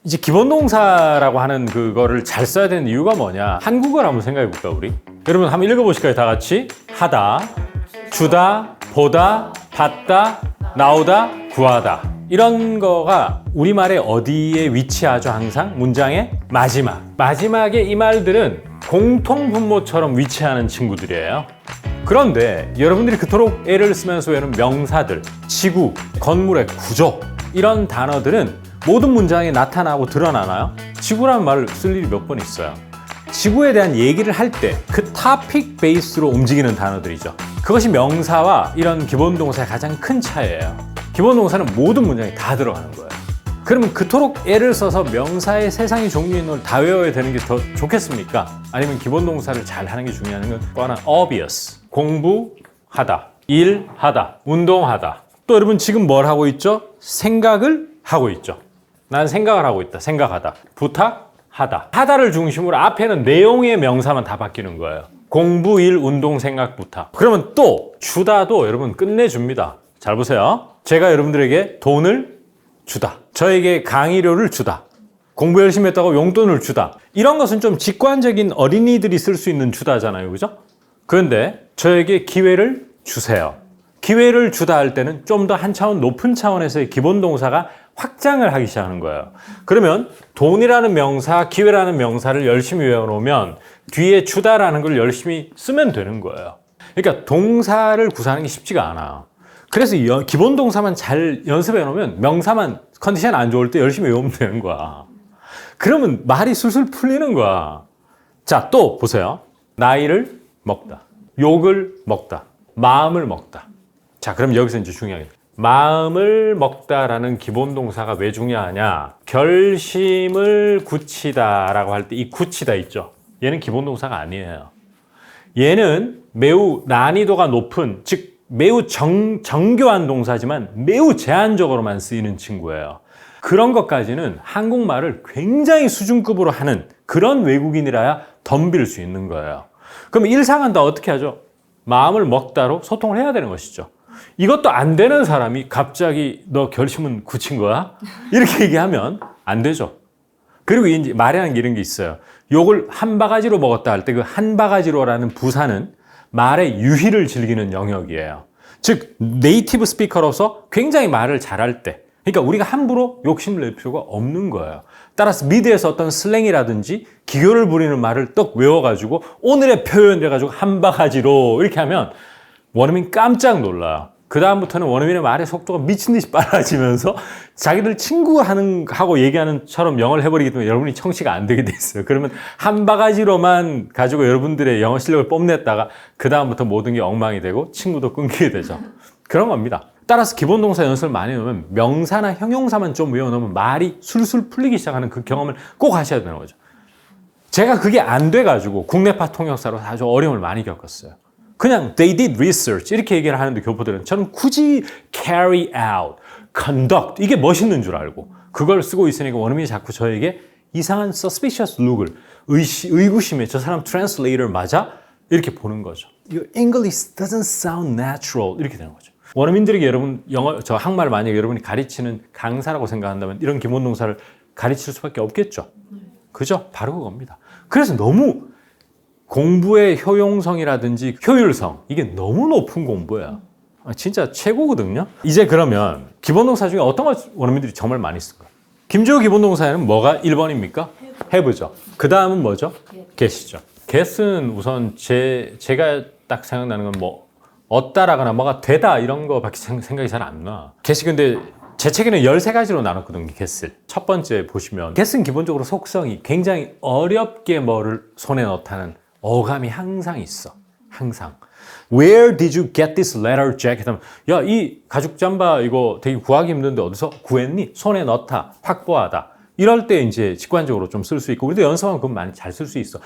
이제 기본동사라고 하는 그거를 잘 써야 되는 이유가 뭐냐? 한국어를 한번 생각해 볼까 우리? 여러분 한번 읽어보실까요? 다 같이. 하다, 주다, 보다, 받다, 나오다, 구하다. 이런 거가 우리말에 어디에 위치하죠? 항상 문장의 마지막. 마지막에 이 말들은 공통분모처럼 위치하는 친구들이에요. 그런데 여러분들이 그토록 애를 쓰면서 외우는 명사들, 지구, 건물의 구조 이런 단어들은 모든 문장에 나타나고 드러나나요? 지구라는 말을 쓸 일이 몇 번 있어요. 지구에 대한 얘기를 할 때 그 토픽 베이스로 움직이는 단어들이죠. 그것이 명사와 이런 기본동사의 가장 큰 차이예요. 기본동사는 모든 문장에 다 들어가는 거예요. 그러면 그토록 애를 써서 명사의 세상의 종류 있는 걸 다 외워야 되는 게 더 좋겠습니까? 아니면 기본동사를 잘 하는 게 중요한 건 뻔한 obvious. 공부하다, 일하다, 운동하다. 또 여러분 지금 뭘 하고 있죠? 생각을 하고 있죠. 난 생각을 하고 있다. 생각하다. 부탁하다. 하다를 중심으로 앞에는 내용의 명사만 다 바뀌는 거예요. 공부, 일, 운동, 생각, 부탁. 그러면 또 주다도 여러분 끝내줍니다. 잘 보세요. 제가 여러분들에게 돈을 주다. 저에게 강의료를 주다. 공부 열심히 했다고 용돈을 주다. 이런 것은 좀 직관적인 어린이들이 쓸 수 있는 주다잖아요. 그죠? 그런데 저에게 기회를 주세요. 기회를 주다 할 때는 좀 더 한 차원 높은 차원에서의 기본 동사가 확장을 하기 시작하는 거예요. 그러면 돈이라는 명사, 기회라는 명사를 열심히 외워놓으면 뒤에 주다라는 걸 열심히 쓰면 되는 거예요. 그러니까 동사를 구사하는 게 쉽지가 않아요. 그래서 기본 동사만 잘 연습해 놓으면 명사만 컨디션 안 좋을 때 열심히 외우면 되는 거야. 그러면 말이 술술 풀리는 거야. 자, 또 보세요. 나이를 먹다. 욕을 먹다. 마음을 먹다. 자, 그럼 여기서 이제 중요한 게 마음을 먹다라는 기본 동사가 왜 중요하냐? 결심을 굳히다라고 할 때 이 굳히다 있죠. 얘는 기본 동사가 아니에요. 얘는 매우 난이도가 높은, 즉 매우 정교한 동사지만 매우 제한적으로만 쓰이는 친구예요. 그런 것까지는 한국말을 굉장히 수준급으로 하는 그런 외국인이라야 덤빌 수 있는 거예요. 그럼 일상한다 어떻게 하죠? 마음을 먹다로 소통을 해야 되는 것이죠. 이것도 안 되는 사람이 갑자기 너 결심은 굳힌 거야? 이렇게 얘기하면 안 되죠. 그리고 이제 말이라는 게 이런 게 있어요. 욕을 한 바가지로 먹었다 할 때 그 한 바가지로라는 부사는 말의 유희를 즐기는 영역이에요. 즉 네이티브 스피커로서 굉장히 말을 잘할 때, 그러니까 우리가 함부로 욕심을 낼 필요가 없는 거예요. 따라서 미드에서 어떤 슬랭이라든지 기교를 부리는 말을 떡 외워가지고 오늘의 표현 돼가지고 한 바가지로 이렇게 하면 원어민 깜짝 놀라요. 그 다음부터는 원어민의 말의 속도가 미친 듯이 빨라지면서 자기들 친구하고 얘기하는처럼 영어를 해버리기 때문에 여러분이 청취가 안 되게 돼 있어요. 그러면 한 바가지로만 가지고 여러분들의 영어 실력을 뽐냈다가 그 다음부터 모든 게 엉망이 되고 친구도 끊기게 되죠. 그런 겁니다. 따라서 기본 동사 연습을 많이 해놓으면 명사나 형용사만 좀 외워놓으면 말이 술술 풀리기 시작하는 그 경험을 꼭 하셔야 되는 거죠. 제가 그게 안 돼가지고 국내파 통역사로 아주 어려움을 많이 겪었어요. 그냥 they did research 이렇게 얘기를 하는데 교포들은 저는 굳이 carry out, conduct 이게 멋있는 줄 알고 그걸 쓰고 있으니까 원어민이 자꾸 저에게 이상한 suspicious look을 의구심에 저 사람 translator 맞아? 이렇게 보는 거죠. Your English doesn't sound natural 이렇게 되는 거죠. 원어민들에게 여러분 저 한국말을 만약에 여러분이 가르치는 강사라고 생각한다면 이런 기본 동사를 가르칠 수밖에 없겠죠. 그죠? 바로 그겁니다. 그래서 너무 공부의 효용성이라든지 효율성 이게 너무 높은 공부예요. 진짜 최고거든요. 이제 그러면 기본동사 중에 어떤 걸 원어민들이 정말 많이 쓸까요? 김주호 기본동사에는 뭐가 1번입니까? have죠. 그 다음은 뭐죠? get이죠. get은 우선 제가 딱 생각나는 건 뭐 얻다라거나 뭐가 되다 이런 거밖에 생각이 잘 안 나. get이 근데 제 책에는 13가지로 나눴거든요. get을. 첫 번째 보시면 get은 기본적으로 속성이 굉장히 어렵게 뭐를 손에 넣다는 어감이 항상 있어. 항상. Where did you get this leather jacket? 하면 야, 이 가죽 잠바 이거 되게 구하기 힘든데 어디서 구했니? 손에 넣다, 확보하다. 이럴 때 이제 직관적으로 좀 쓸 수 있고 우리도 연습하면 그건 많이 잘 쓸 수 있어.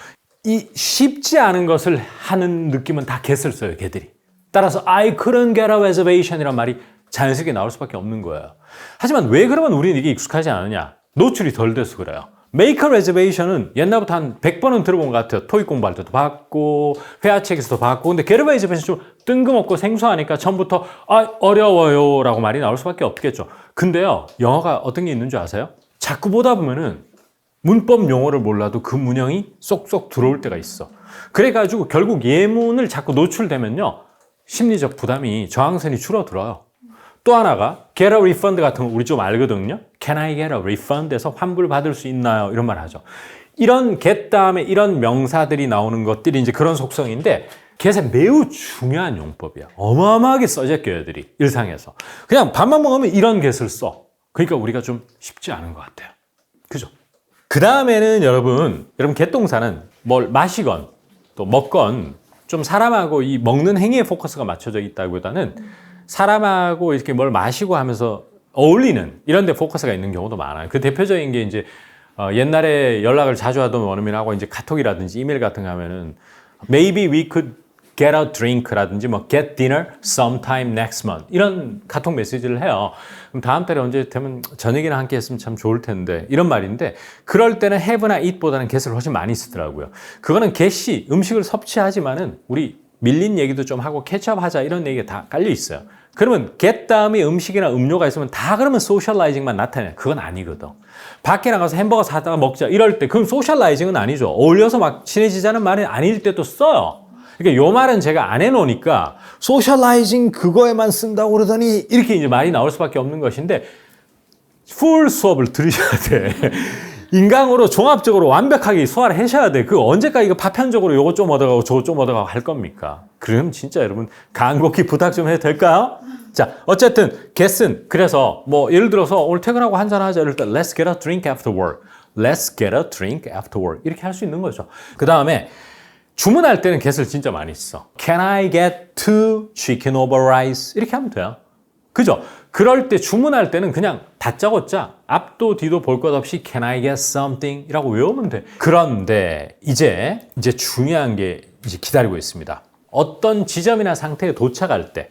이 쉽지 않은 것을 하는 느낌은 다 get을 써요, 걔들이. 따라서 I couldn't get a reservation 이란 말이 자연스럽게 나올 수밖에 없는 거예요. 하지만 왜 그러면 우리는 이게 익숙하지 않느냐? 노출이 덜 돼서 그래요. Make a reservation은 옛날부터 한 100번은 들어본 것 같아요. 토익 공부할 때도 봤고 회화책에서도 봤고 근데 get a reservation 좀 뜬금없고 생소하니까 처음부터 어려워요 라고 말이 나올 수밖에 없겠죠. 근데요 영어가 어떤 게 있는 줄 아세요? 자꾸 보다 보면은 문법 용어를 몰라도 그 문형이 쏙쏙 들어올 때가 있어. 그래가지고 결국 예문을 자꾸 노출되면요, 심리적 부담이, 저항선이 줄어들어요. 또 하나가 get a refund 같은 거 우리 좀 알거든요. Can I get a refund? 에서 환불 받을 수 있나요? 이런 말 하죠. 이런 get 다음에 이런 명사들이 나오는 것들이 이제 그런 속성인데 get에 매우 중요한 용법이야. 어마어마하게 써제껴요, 애들이 일상에서. 그냥 밥만 먹으면 이런 get을 써. 그러니까 우리가 좀 쉽지 않은 것 같아요. 그죠? 그 다음에는 여러분 get 동사는 뭘 마시건 또 먹건 좀 사람하고 이 먹는 행위에 포커스가 맞춰져 있다기보다는 사람하고 이렇게 뭘 마시고 하면서 어울리는 이런 데 포커스가 있는 경우도 많아요. 그 대표적인 게 이제 옛날에 연락을 자주 하던 원어민하고 이제 카톡이라든지 이메일 같은 거 하면은 maybe we could get a drink라든지 뭐 get dinner sometime next month 이런 카톡 메시지를 해요. 그럼 다음 달에 언제 되면 저녁이나 함께 했으면 참 좋을 텐데 이런 말인데 그럴 때는 have나 eat보다는 get을 훨씬 많이 쓰더라고요. 그거는 get이 음식을 섭취하지만은 우리 밀린 얘기도 좀 하고 캐치업하자 이런 얘기가 다 깔려 있어요. 그러면 get 다음에 음식이나 음료가 있으면 다 그러면 소셜라이징만 나타내. 그건 아니거든. 밖에 나가서 햄버거 사다가 먹자 이럴 때 그럼 소셜라이징은 아니죠. 어울려서 막 친해지자는 말이 아닐 때도 써요. 그러니까 요 말은 제가 안 해놓으니까 소셜라이징 그거에만 쓴다고 그러더니 이렇게 이제 말이 나올 수밖에 없는 것인데 풀 수업을 들으셔야 돼. 인강으로 종합적으로 완벽하게 소화를 하셔야 돼. 그 언제까지 이거 파편적으로 요거 좀 얻어가고 저거 좀 얻어가고 할 겁니까? 그럼 진짜 여러분 간곡히 부탁 좀 해도 될까요? 자, 어쨌든 get은 그래서 뭐 예를 들어서 오늘 퇴근하고 한잔하자 이럴 때 let's get a drink after work. Let's get a drink after work. 이렇게 할 수 있는 거죠. 그 다음에 주문할 때는 get을 진짜 많이 써. Can I get two chicken over rice? 이렇게 하면 돼요. 그죠? 그럴 때 주문할 때는 그냥 다짜고짜 앞도 뒤도 볼 것 없이 Can I get something? 이라고 외우면 돼. 그런데 이제 중요한 게 이제 기다리고 있습니다. 어떤 지점이나 상태에 도착할 때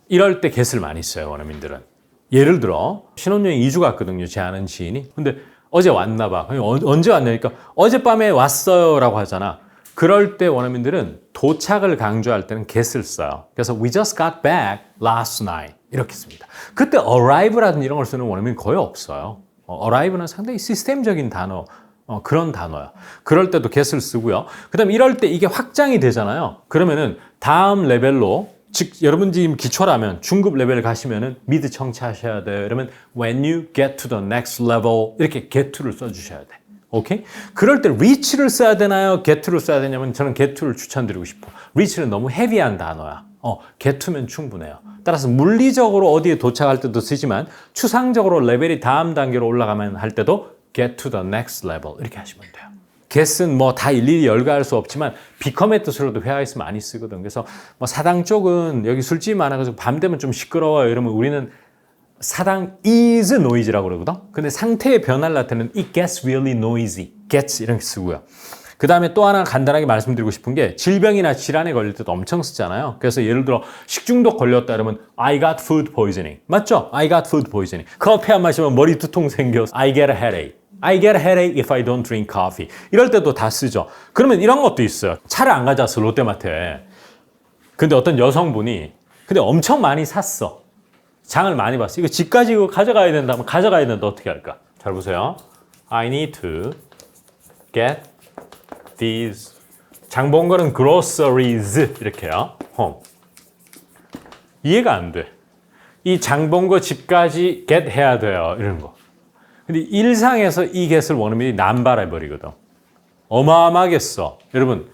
이럴 때 get을 많이 써요, 원어민들은. 예를 들어 신혼여행 2주 갔거든요, 제 아는 지인이. 근데 어제 왔나 봐. 언제 왔냐니까 어젯밤에 왔어요 라고 하잖아. 그럴 때 원어민들은 도착을 강조할 때는 get을 써요. 그래서 we just got back last night 이렇게 씁니다. 그때 arrive라든지 이런 걸 쓰는 원어민은 거의 없어요. arrive는 상당히 시스템적인 단어, 그런 단어야. 그럴 때도 get을 쓰고요. 그 다음에 이럴 때 이게 확장이 되잖아요. 그러면은 다음 레벨로 즉 여러분 지금 기초라면 중급 레벨 가시면은 mid 청취하셔야 돼요. 이러면 when you get to the next level 이렇게 get to를 써주셔야 돼. 오케이? 그럴 때 reach를 써야 되나요? get to를 써야 되냐면 저는 get to를 추천드리고 싶어. reach는 너무 헤비한 단어야. get to면 충분해요. 따라서 물리적으로 어디에 도착할 때도 쓰지만 추상적으로 레벨이 다음 단계로 올라가면 할 때도 get to the next level 이렇게 하시면 돼요. get은 뭐 다 일일이 열거할 수 없지만 becom의 뜻으로도 회화에서 많이 쓰거든. 그래서 뭐 사당 쪽은 여기 술집이 많아가지고 밤 되면 좀 시끄러워요. 이러면 우리는 사당 is noisy라고 그러거든. 근데 상태의 변화를 나타내는 it gets really noisy, gets 이렇게 쓰고요. 그 다음에 또 하나 간단하게 말씀드리고 싶은 게 질병이나 질환에 걸릴 때도 엄청 쓰잖아요. 그래서 예를 들어 식중독 걸렸다 그러면 I got food poisoning. 맞죠? I got food poisoning. 커피 안 마시면 머리 두통 생겨. I get a headache. I get a headache if I don't drink coffee. 이럴 때도 다 쓰죠. 그러면 이런 것도 있어요. 차를 안 가져왔어, 롯데마트에. 근데 어떤 여성분이 근데 엄청 많이 샀어. 장을 많이 봤어. 이거 집까지 이거 가져가야 된다면 가져가야 된다. 어떻게 할까? 잘 보세요. I need to get these. 장 본 거는 groceries 이렇게요. home. 이해가 안 돼. 이 장 본 거 집까지 get 해야 돼요. 이런 거. 근데 일상에서 이 get을 원어민이 남발해 버리거든. 어마어마하게 써. 여러분,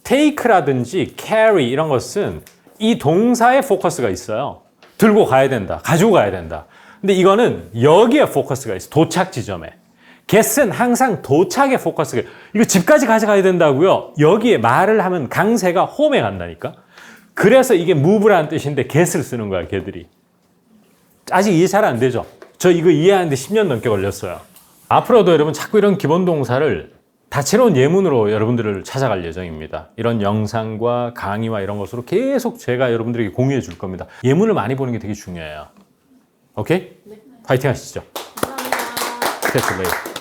take라든지 carry 이런 것은 이 동사에 포커스가 있어요. 들고 가야 된다. 가지고 가야 된다. 근데 이거는 여기에 포커스가 있어. 도착 지점에. get은 항상 도착에 포커스가 있어. 이거 집까지 가져가야 된다고요. 여기에 말을 하면 강세가 홈에 간다니까. 그래서 이게 move라는 뜻인데 get을 쓰는 거야, 걔들이. 아직 이해 잘 안 되죠? 저 이거 이해하는데 10년 넘게 걸렸어요. 앞으로도 여러분 자꾸 이런 기본 동사를 다채로운 예문으로 여러분들을 찾아갈 예정입니다. 이런 영상과 강의와 이런 것으로 계속 제가 여러분들에게 공유해 줄 겁니다. 예문을 많이 보는 게 되게 중요해요. 오케이? 네. 파이팅 하시죠. 감사합니다. Catch you later.